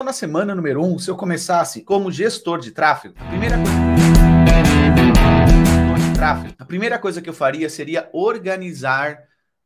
Na semana número 1, se eu começasse como gestor de tráfego, a primeira coisa que eu faria seria organizar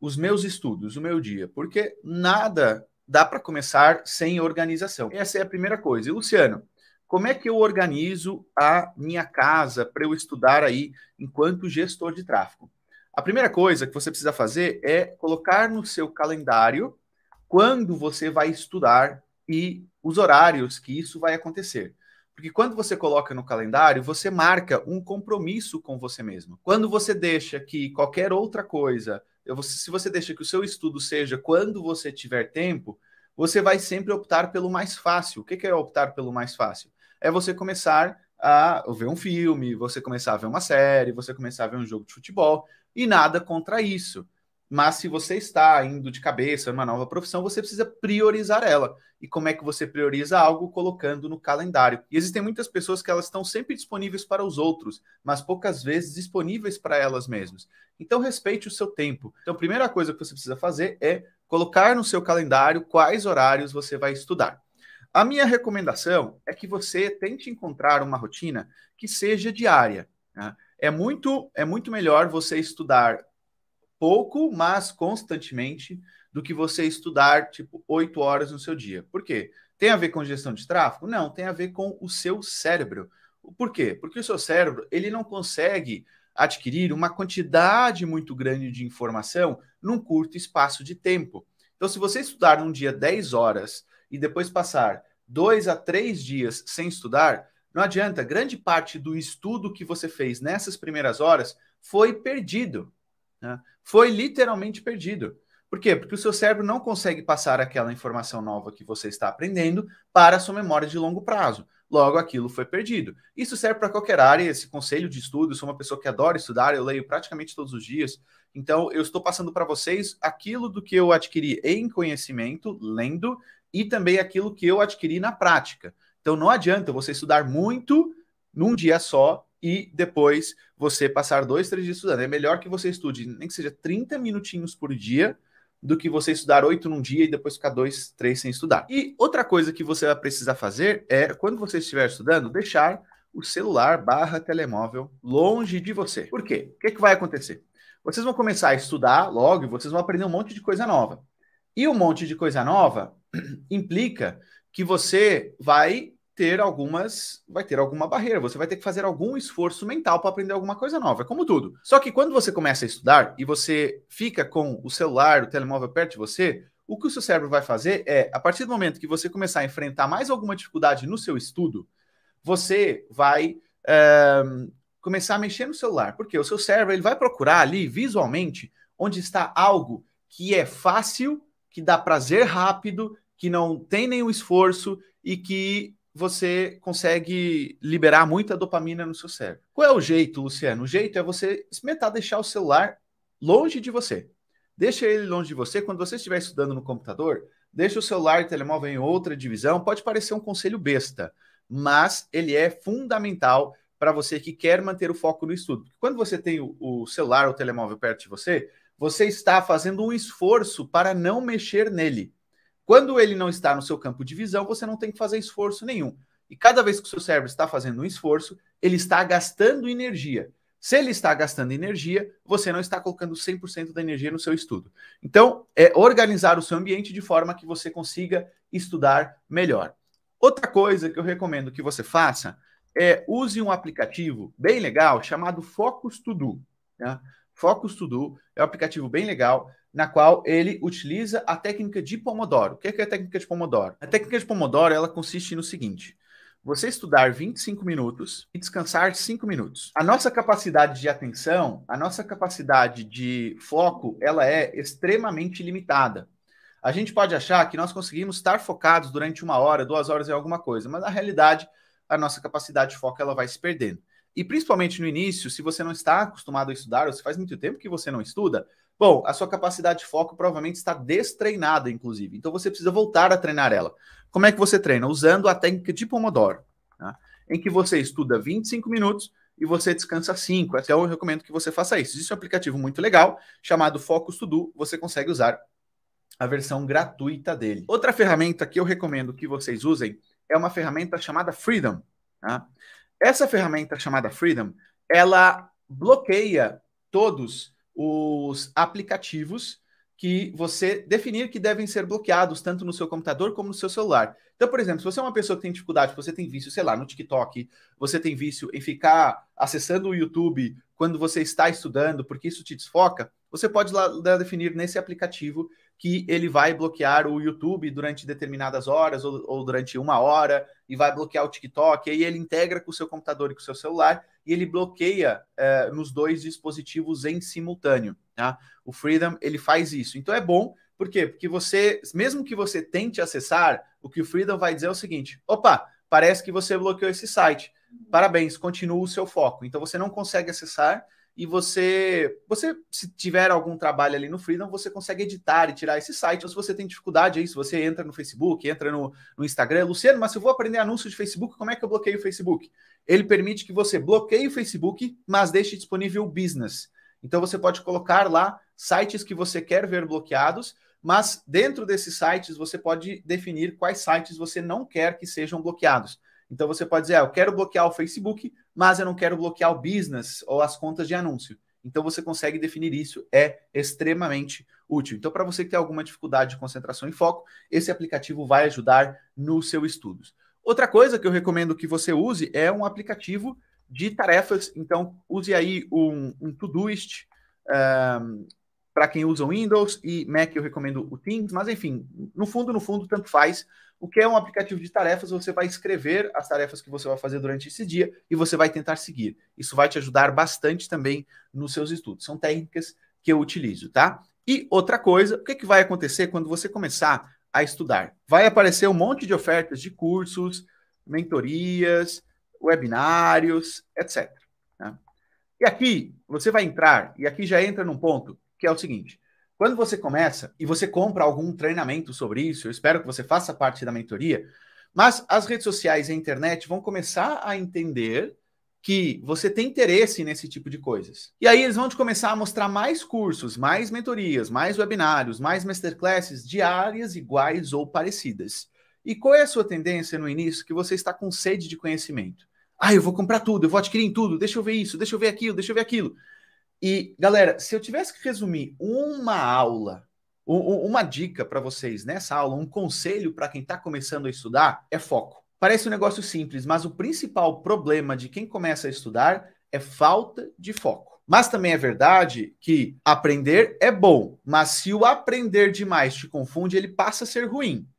os meus estudos, o meu dia, porque nada dá para começar sem organização. Essa é a primeira coisa. E, Luciano, como é que eu organizo a minha casa para eu estudar aí enquanto gestor de tráfego? A primeira coisa que você precisa fazer é colocar no seu calendário quando você vai estudar e os horários que isso vai acontecer. Porque quando você coloca no calendário, você marca um compromisso com você mesmo. Quando você deixa que qualquer outra coisa, se você deixa que o seu estudo seja quando você tiver tempo, você vai sempre optar pelo mais fácil. O que é optar pelo mais fácil? É você começar a ver um filme, você começar a ver uma série, você começar a ver um jogo de futebol, e nada contra isso. Mas se você está indo de cabeça numa nova profissão, você precisa priorizar ela. E como é que você prioriza algo? Colocando no calendário. E existem muitas pessoas que elas estão sempre disponíveis para os outros, mas poucas vezes disponíveis para elas mesmas. Então, respeite o seu tempo. Então, a primeira coisa que você precisa fazer é colocar no seu calendário quais horários você vai estudar. A minha recomendação é que você tente encontrar uma rotina que seja diária. Né? É muito melhor você estudar pouco, mas constantemente, do que você estudar, tipo, 8 horas no seu dia. Por quê? Tem a ver com gestão de tráfego? Não, tem a ver com o seu cérebro. Por quê? Porque o seu cérebro, ele não consegue adquirir uma quantidade muito grande de informação num curto espaço de tempo. Então, se você estudar num dia 10 horas e depois passar 2 a 3 dias sem estudar, não adianta, grande parte do estudo que você fez nessas primeiras horas foi perdido. Né? Foi literalmente perdido. Por quê? Porque o seu cérebro não consegue passar aquela informação nova que você está aprendendo para a sua memória de longo prazo. Logo, aquilo foi perdido. Isso serve para qualquer área, esse conselho de estudo. Eu sou uma pessoa que adora estudar, eu leio praticamente todos os dias. Então, eu estou passando para vocês aquilo do que eu adquiri em conhecimento, lendo, e também aquilo que eu adquiri na prática. Então, não adianta você estudar muito num dia só e depois você passar 2, 3 dias estudando. É melhor que você estude, nem que seja 30 minutinhos por dia, do que você estudar 8 num dia e depois ficar 2, 3 sem estudar. E outra coisa que você vai precisar fazer é, quando você estiver estudando, deixar o celular / telemóvel longe de você. Por quê? O que vai acontecer? Vocês vão começar a estudar logo e vocês vão aprender um monte de coisa nova. E um monte de coisa nova implica que você vai ter alguma barreira, você vai ter que fazer algum esforço mental para aprender alguma coisa nova, é como tudo. Só que quando você começa a estudar e você fica com o celular, o telemóvel perto de você, o que o seu cérebro vai fazer é, a partir do momento que você começar a enfrentar mais alguma dificuldade no seu estudo, você vai começar a mexer no celular, porque o seu cérebro ele vai procurar ali visualmente onde está algo que é fácil, que dá prazer rápido, que não tem nenhum esforço e que você consegue liberar muita dopamina no seu cérebro. Qual é o jeito, Luciano? O jeito é você experimentar deixar o celular longe de você. Deixa ele longe de você. Quando você estiver estudando no computador, deixa o celular e o telemóvel em outra divisão. Pode parecer um conselho besta, mas ele é fundamental para você que quer manter o foco no estudo. Quando você tem o celular ou o telemóvel perto de você, você está fazendo um esforço para não mexer nele. Quando ele não está no seu campo de visão, você não tem que fazer esforço nenhum. E cada vez que o seu cérebro está fazendo um esforço, ele está gastando energia. Se ele está gastando energia, você não está colocando 100% da energia no seu estudo. Então, é organizar o seu ambiente de forma que você consiga estudar melhor. Outra coisa que eu recomendo que você faça é use um aplicativo bem legal chamado Focus To Do. Né? Focus To Do é um aplicativo bem legal, na qual ele utiliza a técnica de Pomodoro. O que é a técnica de Pomodoro? A técnica de Pomodoro ela consiste no seguinte: você estudar 25 minutos e descansar 5 minutos. A nossa capacidade de atenção, a nossa capacidade de foco, ela é extremamente limitada. A gente pode achar que nós conseguimos estar focados durante 1 hora, 2 horas em alguma coisa, mas na realidade a nossa capacidade de foco ela vai se perdendo. E principalmente no início, se você não está acostumado a estudar, ou se faz muito tempo que você não estuda, bom, a sua capacidade de foco provavelmente está destreinada, inclusive. Então você precisa voltar a treinar ela. Como é que você treina? Usando a técnica de Pomodoro, tá? Em que você estuda 25 minutos e você descansa 5. Então eu recomendo que você faça isso. Existe um aplicativo muito legal chamado Focus To Do. Você consegue usar a versão gratuita dele. Outra ferramenta que eu recomendo que vocês usem é uma ferramenta chamada Freedom. Tá? Essa ferramenta chamada Freedom, ela bloqueia todos os aplicativos que você definir que devem ser bloqueados, tanto no seu computador como no seu celular. Então, por exemplo, se você é uma pessoa que tem dificuldade, você tem vício, sei lá, no TikTok, você tem vício em ficar acessando o YouTube quando você está estudando, porque isso te desfoca, você pode lá definir nesse aplicativo que ele vai bloquear o YouTube durante determinadas horas ou durante 1 hora e vai bloquear o TikTok, e aí ele integra com o seu computador e com o seu celular e ele bloqueia nos dois dispositivos em simultâneo. Tá? O Freedom, ele faz isso. Então é bom, por quê? Porque você, mesmo que você tente acessar, o que o Freedom vai dizer é o seguinte, opa, parece que você bloqueou esse site. Parabéns, continua o seu foco. Então você não consegue acessar e você, se tiver algum trabalho ali no Freedom, você consegue editar e tirar esse site. Ou se você tem dificuldade aí, se você entra no Facebook, entra no Instagram, Luciano, mas se eu vou aprender anúncio de Facebook, como é que eu bloqueio o Facebook? Ele permite que você bloqueie o Facebook, mas deixe disponível o business. Então você pode colocar lá sites que você quer ver bloqueados, mas dentro desses sites você pode definir quais sites você não quer que sejam bloqueados. Então você pode dizer, eu quero bloquear o Facebook, mas eu não quero bloquear o business ou as contas de anúncio. Então você consegue definir isso, é extremamente útil. Então para você que tem alguma dificuldade de concentração e foco, esse aplicativo vai ajudar nos seus estudos. Outra coisa que eu recomendo que você use é um aplicativo de tarefas. Então use aí um Todoist, para quem usa o Windows, e Mac eu recomendo o Teams, mas enfim, no fundo, tanto faz. O que é um aplicativo de tarefas, você vai escrever as tarefas que você vai fazer durante esse dia e você vai tentar seguir. Isso vai te ajudar bastante também nos seus estudos. São técnicas que eu utilizo, tá? E outra coisa, o que vai acontecer quando você começar a estudar? Vai aparecer um monte de ofertas de cursos, mentorias, webinários, etc. Tá? E aqui você vai entrar, e aqui já entra num ponto que é o seguinte: quando você começa e você compra algum treinamento sobre isso, eu espero que você faça parte da mentoria, mas as redes sociais e a internet vão começar a entender que você tem interesse nesse tipo de coisas. E aí eles vão te começar a mostrar mais cursos, mais mentorias, mais webinários, mais masterclasses diárias, iguais ou parecidas. E qual é a sua tendência no início? Que você está com sede de conhecimento. Eu vou comprar tudo, eu vou adquirir em tudo, deixa eu ver isso, deixa eu ver aquilo, deixa eu ver aquilo. E, galera, se eu tivesse que resumir uma aula, uma dica para vocês nessa aula, um conselho para quem está começando a estudar, é foco. Parece um negócio simples, mas o principal problema de quem começa a estudar é falta de foco. Mas também é verdade que aprender é bom, mas se o aprender demais te confunde, ele passa a ser ruim.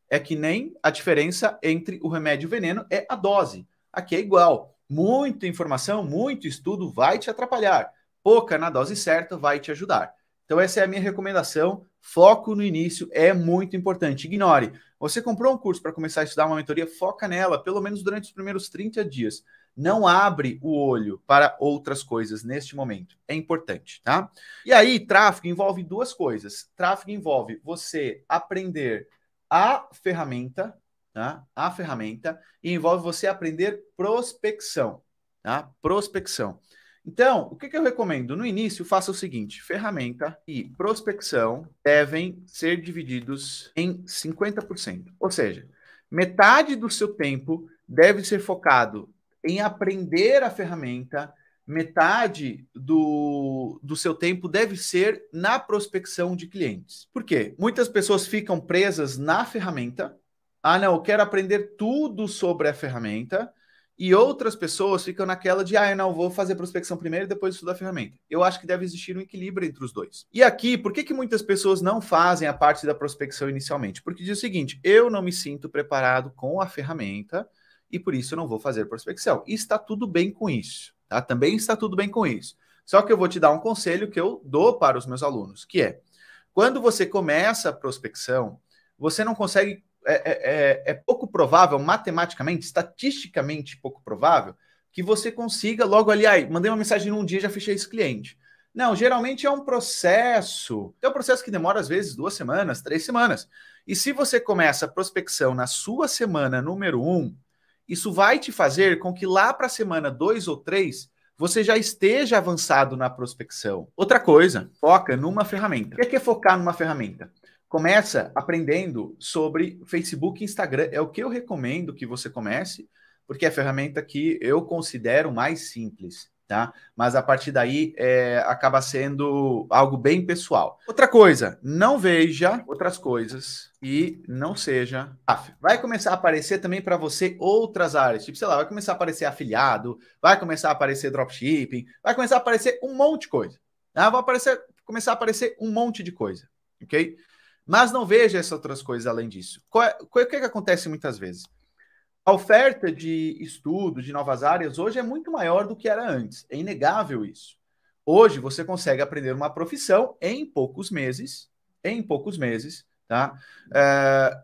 É que nem a diferença entre o remédio e o veneno é a dose. Aqui é igual. Muita informação, muito estudo vai te atrapalhar. Pouca na dose certa vai te ajudar. Então essa é a minha recomendação. Foco no início é muito importante. Ignore. Você comprou um curso para começar a estudar uma mentoria, foca nela, pelo menos durante os primeiros 30 dias. Não abre o olho para outras coisas neste momento. É importante, tá? E aí, tráfego envolve duas coisas. Tráfego envolve você aprender a ferramenta, tá? A ferramenta, e envolve você aprender prospecção, tá? Prospecção. Então, o que eu recomendo? No início, faça o seguinte: ferramenta e prospecção devem ser divididos em 50%. Ou seja, metade do seu tempo deve ser focado em aprender a ferramenta, metade do seu tempo deve ser na prospecção de clientes. Por quê? Muitas pessoas ficam presas na ferramenta. Não, eu quero aprender tudo sobre a ferramenta. E outras pessoas ficam naquela de, eu não, vou fazer prospecção primeiro e depois estudar a ferramenta. Eu acho que deve existir um equilíbrio entre os dois. E aqui, por que muitas pessoas não fazem a parte da prospecção inicialmente? Porque diz o seguinte: eu não me sinto preparado com a ferramenta e por isso eu não vou fazer prospecção. E está tudo bem com isso, tá? Também está tudo bem com isso. Só que eu vou te dar um conselho que eu dou para os meus alunos, que é, quando você começa a prospecção, você não consegue... É pouco provável, matematicamente, estatisticamente pouco provável, que você consiga logo ali, mandei uma mensagem num dia e já fechei esse cliente. Não, geralmente é um processo. É um processo que demora, às vezes, 2 semanas, 3 semanas. E se você começa a prospecção na sua semana número 1, isso vai te fazer com que lá para a semana 2 ou 3, você já esteja avançado na prospecção. Outra coisa, foca numa ferramenta. O que é focar numa ferramenta? Começa aprendendo sobre Facebook e Instagram. É o que eu recomendo que você comece, porque é a ferramenta que eu considero mais simples, tá? Mas a partir daí acaba sendo algo bem pessoal. Outra coisa, não veja outras coisas e não seja afiliado. Vai começar a aparecer também para você outras áreas, tipo, sei lá, vai começar a aparecer afiliado, vai começar a aparecer dropshipping, vai começar a aparecer um monte de coisa. Tá? Começar a aparecer um monte de coisa, ok? Mas não veja essas outras coisas além disso. O que acontece muitas vezes? A oferta de estudo de novas áreas hoje é muito maior do que era antes. É inegável isso. Hoje você consegue aprender uma profissão em poucos meses, tá?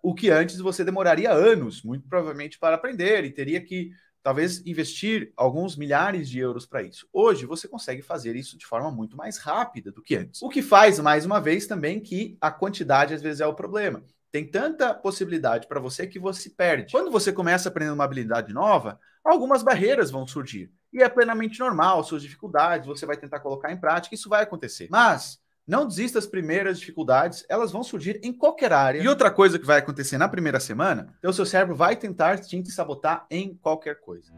O que antes você demoraria anos, muito provavelmente, para aprender e teria que talvez investir alguns milhares de euros para isso. Hoje você consegue fazer isso de forma muito mais rápida do que antes. O que faz, mais uma vez, também que a quantidade às vezes é o problema. Tem tanta possibilidade para você que você se perde. Quando você começa a aprender uma habilidade nova, algumas barreiras vão surgir. E é plenamente normal, suas dificuldades, você vai tentar colocar em prática, isso vai acontecer. Mas não desista das primeiras dificuldades, elas vão surgir em qualquer área. E outra coisa que vai acontecer na primeira semana, o seu cérebro vai tentar te sabotar em qualquer coisa.